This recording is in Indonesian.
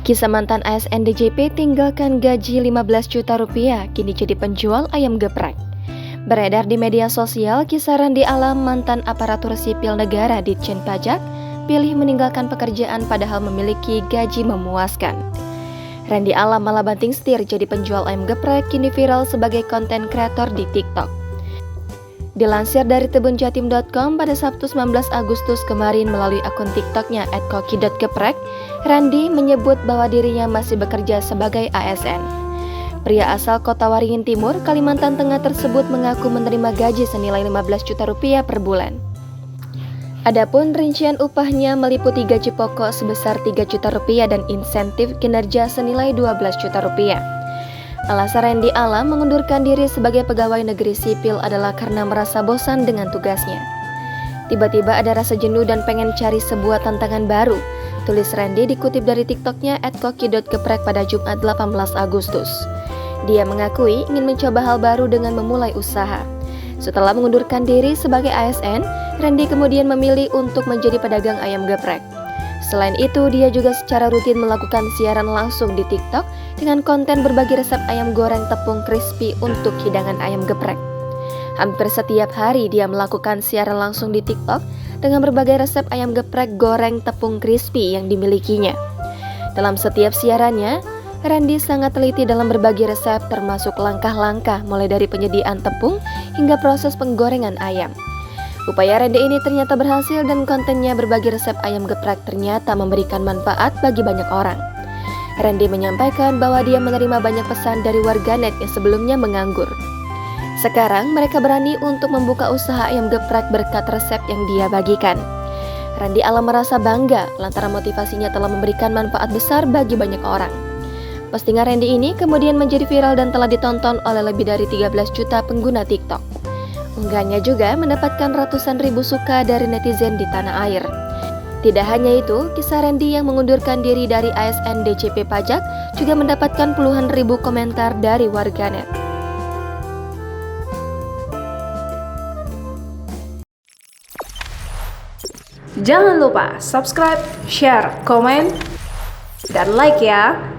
Kisah mantan ASN DJP tinggalkan gaji 15 juta rupiah, kini jadi penjual ayam geprek. Beredar di media sosial kisah Randy Alam, mantan aparatur sipil negara Ditjen Pajak, pilih meninggalkan pekerjaan padahal memiliki gaji memuaskan. Randy Alam malah banting setir jadi penjual ayam geprek, kini viral sebagai konten kreator di TikTok. Dilansir dari tribunjatim.com pada Sabtu 19 Agustus kemarin melalui akun TikToknya @koki.geprek, Randy menyebut bahwa dirinya masih bekerja sebagai ASN. Pria asal Kota Waringin Timur, Kalimantan Tengah tersebut mengaku menerima gaji senilai 15 juta rupiah per bulan. Adapun rincian upahnya meliputi gaji pokok sebesar 3 juta rupiah dan insentif kinerja senilai 12 juta rupiah. Alasan Randy Alam mengundurkan diri sebagai pegawai negeri sipil adalah karena merasa bosan dengan tugasnya. Tiba-tiba ada rasa jenuh dan pengen cari sebuah tantangan baru, tulis Randy dikutip dari TikToknya @koki.geprek pada Jumat 18 Agustus. Dia mengakui ingin mencoba hal baru dengan memulai usaha. Setelah mengundurkan diri sebagai ASN, Randy kemudian memilih untuk menjadi pedagang ayam geprek. Selain itu, dia juga secara rutin melakukan siaran langsung di TikTok dengan konten berbagi resep ayam goreng tepung crispy untuk hidangan ayam geprek. Hampir setiap hari dia melakukan siaran langsung di TikTok dengan berbagai resep ayam geprek goreng tepung crispy yang dimilikinya. Dalam setiap siarannya, Randy sangat teliti dalam berbagi resep termasuk langkah-langkah mulai dari penyediaan tepung hingga proses penggorengan ayam. Upaya Randy ini ternyata berhasil dan kontennya berbagi resep ayam geprek ternyata memberikan manfaat bagi banyak orang. Randy menyampaikan bahwa dia menerima banyak pesan dari warganet yang sebelumnya menganggur. Sekarang mereka berani untuk membuka usaha ayam geprek berkat resep yang dia bagikan. Randy Alam merasa bangga lantaran motivasinya telah memberikan manfaat besar bagi banyak orang. Postingan Randy ini kemudian menjadi viral dan telah ditonton oleh lebih dari 13 juta pengguna TikTok. Unggahannya juga mendapatkan ratusan ribu suka dari netizen di tanah air. Tidak hanya itu, kisah Randy yang mengundurkan diri dari ASN DJP Pajak juga mendapatkan puluhan ribu komentar dari warganet. Jangan lupa subscribe, share, komen, dan like ya!